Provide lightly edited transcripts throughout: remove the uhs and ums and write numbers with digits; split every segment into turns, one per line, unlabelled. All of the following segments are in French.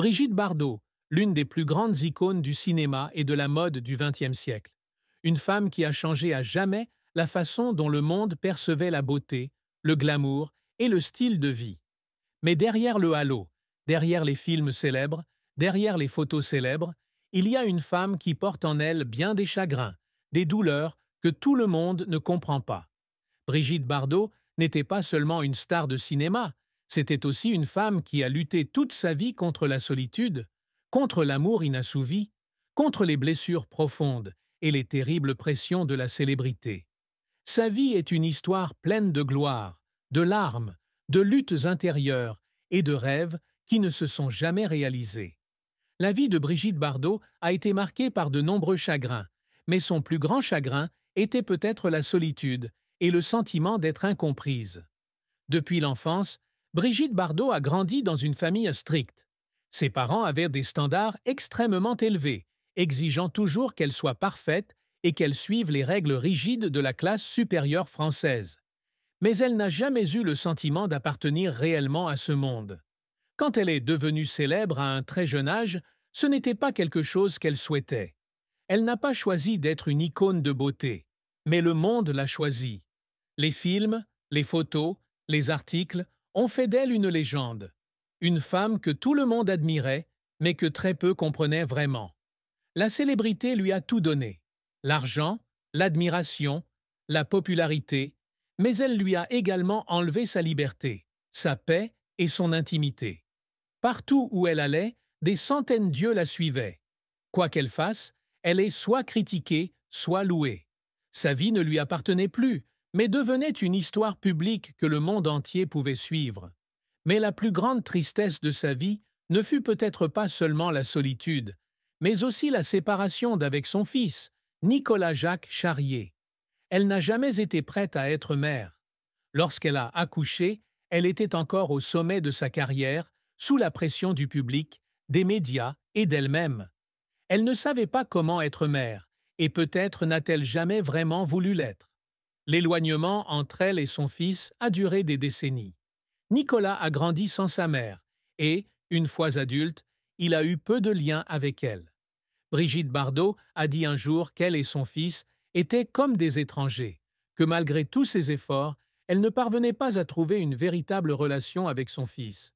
Brigitte Bardot, l'une des plus grandes icônes du cinéma et de la mode du XXe siècle. Une femme qui a changé à jamais la façon dont le monde percevait la beauté, le glamour et le style de vie. Mais derrière le halo, derrière les films célèbres, derrière les photos célèbres, il y a une femme qui porte en elle bien des chagrins, des douleurs que tout le monde ne comprend pas. Brigitte Bardot n'était pas seulement une star de cinéma, c'était aussi une femme qui a lutté toute sa vie contre la solitude, contre l'amour inassouvi, contre les blessures profondes et les terribles pressions de la célébrité. Sa vie est une histoire pleine de gloire, de larmes, de luttes intérieures et de rêves qui ne se sont jamais réalisés. La vie de Brigitte Bardot a été marquée par de nombreux chagrins, mais son plus grand chagrin était peut-être la solitude et le sentiment d'être incomprise. Depuis l'enfance, Brigitte Bardot a grandi dans une famille stricte. Ses parents avaient des standards extrêmement élevés, exigeant toujours qu'elle soit parfaite et qu'elle suive les règles rigides de la classe supérieure française. Mais elle n'a jamais eu le sentiment d'appartenir réellement à ce monde. Quand elle est devenue célèbre à un très jeune âge, ce n'était pas quelque chose qu'elle souhaitait. Elle n'a pas choisi d'être une icône de beauté, mais le monde l'a choisie. Les films, les photos, les articles ont fait d'elle une légende. Une femme que tout le monde admirait, mais que très peu comprenaient vraiment. La célébrité lui a tout donné. L'argent, l'admiration, la popularité, mais elle lui a également enlevé sa liberté, sa paix et son intimité. Partout où elle allait, des centaines d'yeux la suivaient. Quoi qu'elle fasse, elle est soit critiquée, soit louée. Sa vie ne lui appartenait plus, mais devenait une histoire publique que le monde entier pouvait suivre. Mais la plus grande tristesse de sa vie ne fut peut-être pas seulement la solitude, mais aussi la séparation d'avec son fils, Nicolas-Jacques Charrier. Elle n'a jamais été prête à être mère. Lorsqu'elle a accouché, elle était encore au sommet de sa carrière, sous la pression du public, des médias et d'elle-même. Elle ne savait pas comment être mère, et peut-être n'a-t-elle jamais vraiment voulu l'être. L'éloignement entre elle et son fils a duré des décennies. Nicolas a grandi sans sa mère, et, une fois adulte, il a eu peu de liens avec elle. Brigitte Bardot a dit un jour qu'elle et son fils étaient comme des étrangers, que malgré tous ses efforts, elle ne parvenait pas à trouver une véritable relation avec son fils.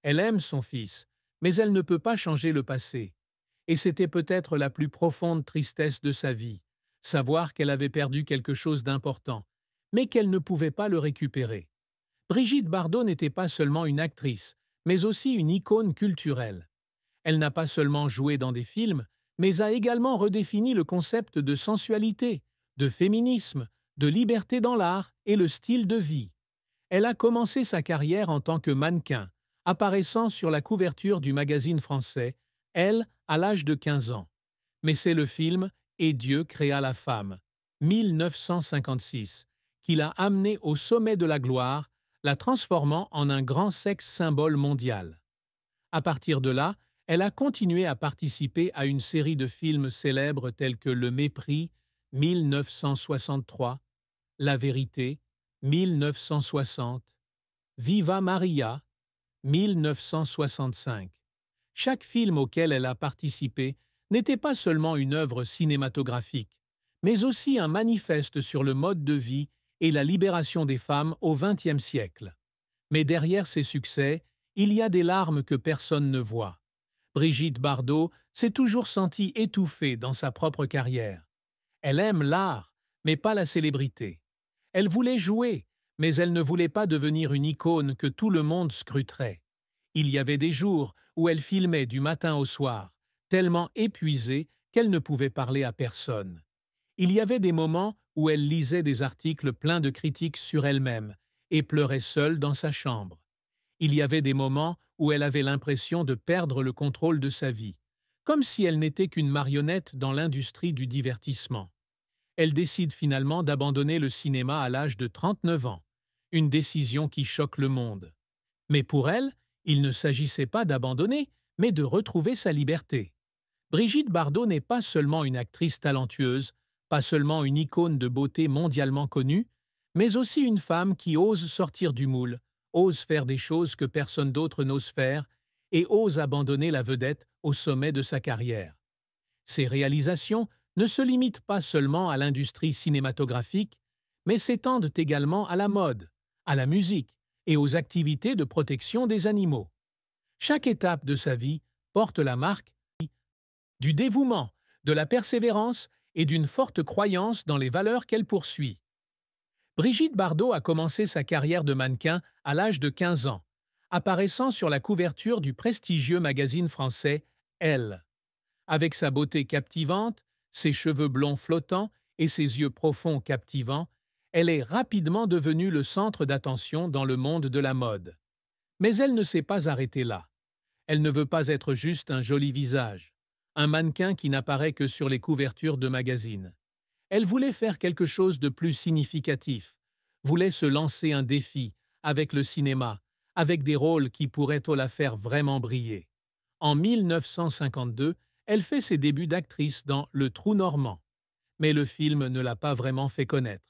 Elle aime son fils, mais elle ne peut pas changer le passé. Et c'était peut-être la plus profonde tristesse de sa vie, savoir qu'elle avait perdu quelque chose d'important, mais qu'elle ne pouvait pas le récupérer. Brigitte Bardot n'était pas seulement une actrice, mais aussi une icône culturelle. Elle n'a pas seulement joué dans des films, mais a également redéfini le concept de sensualité, de féminisme, de liberté dans l'art et le style de vie. Elle a commencé sa carrière en tant que mannequin, apparaissant sur la couverture du magazine français, Elle, à l'âge de 15 ans. Mais c'est le film « Et Dieu créa la femme » 1956, qui l'a amenée au sommet de la gloire, la transformant en un grand sexe symbole mondial. À partir de là, elle a continué à participer à une série de films célèbres tels que Le Mépris, 1963, La Vérité, 1960, Viva Maria, 1965. Chaque film auquel elle a participé n'était pas seulement une œuvre cinématographique, mais aussi un manifeste sur le mode de vie et la libération des femmes au XXe siècle. Mais derrière ces succès, il y a des larmes que personne ne voit. Brigitte Bardot s'est toujours sentie étouffée dans sa propre carrière. Elle aime l'art, mais pas la célébrité. Elle voulait jouer, mais elle ne voulait pas devenir une icône que tout le monde scruterait. Il y avait des jours où elle filmait du matin au soir, tellement épuisée qu'elle ne pouvait parler à personne. Il y avait des moments où elle lisait des articles pleins de critiques sur elle-même et pleurait seule dans sa chambre. Il y avait des moments où elle avait l'impression de perdre le contrôle de sa vie, comme si elle n'était qu'une marionnette dans l'industrie du divertissement. Elle décide finalement d'abandonner le cinéma à l'âge de 39 ans, une décision qui choque le monde. Mais pour elle, il ne s'agissait pas d'abandonner, mais de retrouver sa liberté. Brigitte Bardot n'est pas seulement une actrice talentueuse, pas seulement une icône de beauté mondialement connue, mais aussi une femme qui ose sortir du moule, ose faire des choses que personne d'autre n'ose faire, et ose abandonner la vedette au sommet de sa carrière. Ses réalisations ne se limitent pas seulement à l'industrie cinématographique, mais s'étendent également à la mode, à la musique et aux activités de protection des animaux. Chaque étape de sa vie porte la marque du dévouement, de la persévérance et d'une forte croyance dans les valeurs qu'elle poursuit. Brigitte Bardot a commencé sa carrière de mannequin à l'âge de 15 ans, apparaissant sur la couverture du prestigieux magazine français Elle. Avec sa beauté captivante, ses cheveux blonds flottants et ses yeux profonds captivants, elle est rapidement devenue le centre d'attention dans le monde de la mode. Mais elle ne s'est pas arrêtée là. Elle ne veut pas être juste un joli visage, un mannequin qui n'apparaît que sur les couvertures de magazines. Elle voulait faire quelque chose de plus significatif, voulait se lancer un défi avec le cinéma, avec des rôles qui pourraient la faire vraiment briller. En 1952, elle fait ses débuts d'actrice dans Le Trou Normand. Mais le film ne l'a pas vraiment fait connaître.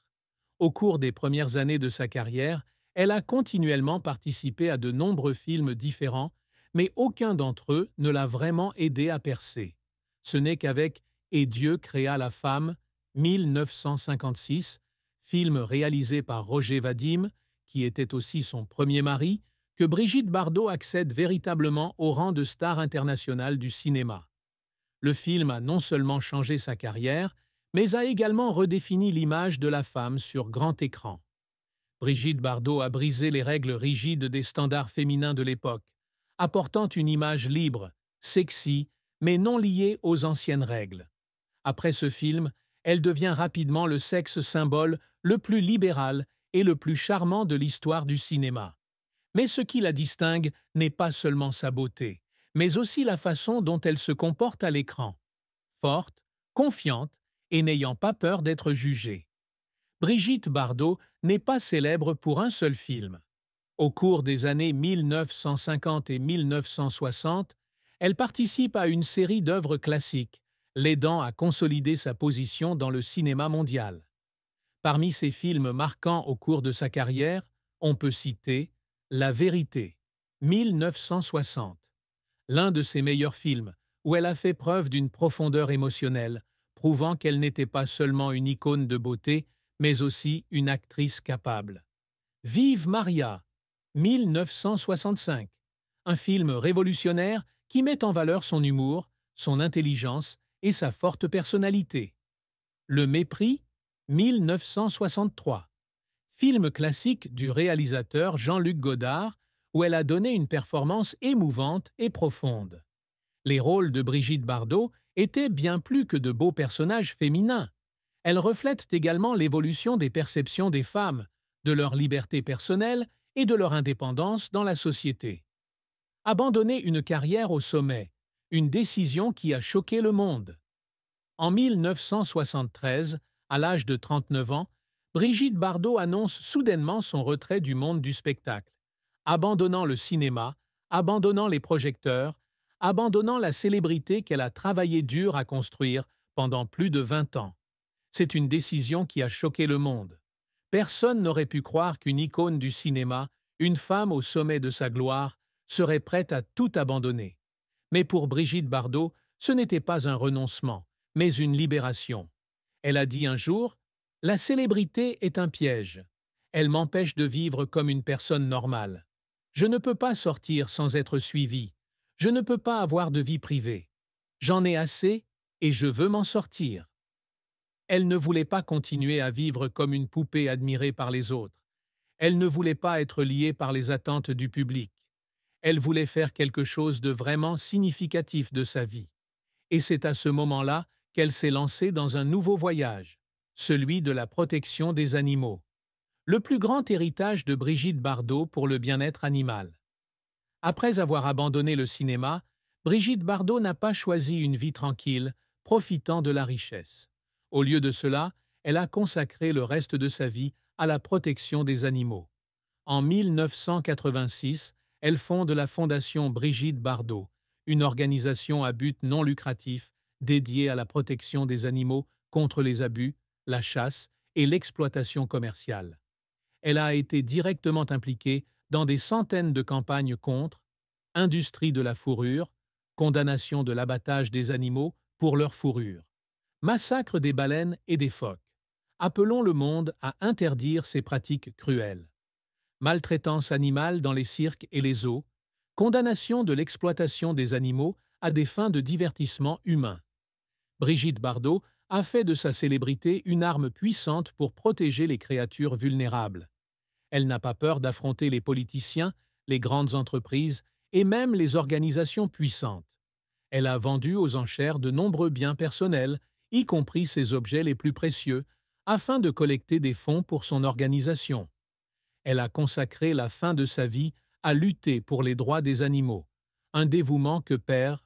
Au cours des premières années de sa carrière, elle a continuellement participé à de nombreux films différents, mais aucun d'entre eux ne l'a vraiment aidée à percer. Ce n'est qu'avec Et Dieu créa la femme, 1956, film réalisé par Roger Vadim, qui était aussi son premier mari, que Brigitte Bardot accède véritablement au rang de star internationale du cinéma. Le film a non seulement changé sa carrière, mais a également redéfini l'image de la femme sur grand écran. Brigitte Bardot a brisé les règles rigides des standards féminins de l'époque, apportant une image libre, sexy, mais non liée aux anciennes règles. Après ce film, elle devient rapidement le sexe symbole le plus libéral et le plus charmant de l'histoire du cinéma. Mais ce qui la distingue n'est pas seulement sa beauté, mais aussi la façon dont elle se comporte à l'écran. Forte, confiante et n'ayant pas peur d'être jugée. Brigitte Bardot n'est pas célèbre pour un seul film. Au cours des années 1950 et 1960, elle participe à une série d'œuvres classiques, l'aidant à consolider sa position dans le cinéma mondial. Parmi ses films marquants au cours de sa carrière, on peut citer La Vérité, 1960, l'un de ses meilleurs films, où elle a fait preuve d'une profondeur émotionnelle, prouvant qu'elle n'était pas seulement une icône de beauté, mais aussi une actrice capable. Vive Maria, 1965, un film révolutionnaire qui met en valeur son humour, son intelligence et sa forte personnalité. Le Mépris, 1963, film classique du réalisateur Jean-Luc Godard, où elle a donné une performance émouvante et profonde. Les rôles de Brigitte Bardot étaient bien plus que de beaux personnages féminins. Elles reflètent également l'évolution des perceptions des femmes, de leur liberté personnelle et de leur indépendance dans la société. Abandonner une carrière au sommet, une décision qui a choqué le monde. En 1973, à l'âge de 39 ans, Brigitte Bardot annonce soudainement son retrait du monde du spectacle, abandonnant le cinéma, abandonnant les projecteurs, abandonnant la célébrité qu'elle a travaillé dur à construire pendant plus de 20 ans. C'est une décision qui a choqué le monde. Personne n'aurait pu croire qu'une icône du cinéma, une femme au sommet de sa gloire, serait prête à tout abandonner. Mais pour Brigitte Bardot, ce n'était pas un renoncement, mais une libération. Elle a dit un jour « La célébrité est un piège. Elle m'empêche de vivre comme une personne normale. Je ne peux pas sortir sans être suivie. Je ne peux pas avoir de vie privée. J'en ai assez et je veux m'en sortir. » Elle ne voulait pas continuer à vivre comme une poupée admirée par les autres. Elle ne voulait pas être liée par les attentes du public. Elle voulait faire quelque chose de vraiment significatif de sa vie. Et c'est à ce moment-là qu'elle s'est lancée dans un nouveau voyage, celui de la protection des animaux. Le plus grand héritage de Brigitte Bardot pour le bien-être animal. Après avoir abandonné le cinéma, Brigitte Bardot n'a pas choisi une vie tranquille, profitant de la richesse. Au lieu de cela, elle a consacré le reste de sa vie à la protection des animaux. En 1986, elle fonde la Fondation Brigitte Bardot, une organisation à but non lucratif dédiée à la protection des animaux contre les abus, la chasse et l'exploitation commerciale. Elle a été directement impliquée dans des centaines de campagnes contre industrie de la fourrure, condamnation de l'abattage des animaux pour leur fourrure, massacre des baleines et des phoques. Appelons le monde à interdire ces pratiques cruelles. Maltraitance animale dans les cirques et les zoos, condamnation de l'exploitation des animaux à des fins de divertissement humain. Brigitte Bardot a fait de sa célébrité une arme puissante pour protéger les créatures vulnérables. Elle n'a pas peur d'affronter les politiciens, les grandes entreprises et même les organisations puissantes. Elle a vendu aux enchères de nombreux biens personnels, y compris ses objets les plus précieux, afin de collecter des fonds pour son organisation. Elle a consacré la fin de sa vie à lutter pour les droits des animaux, un dévouement que père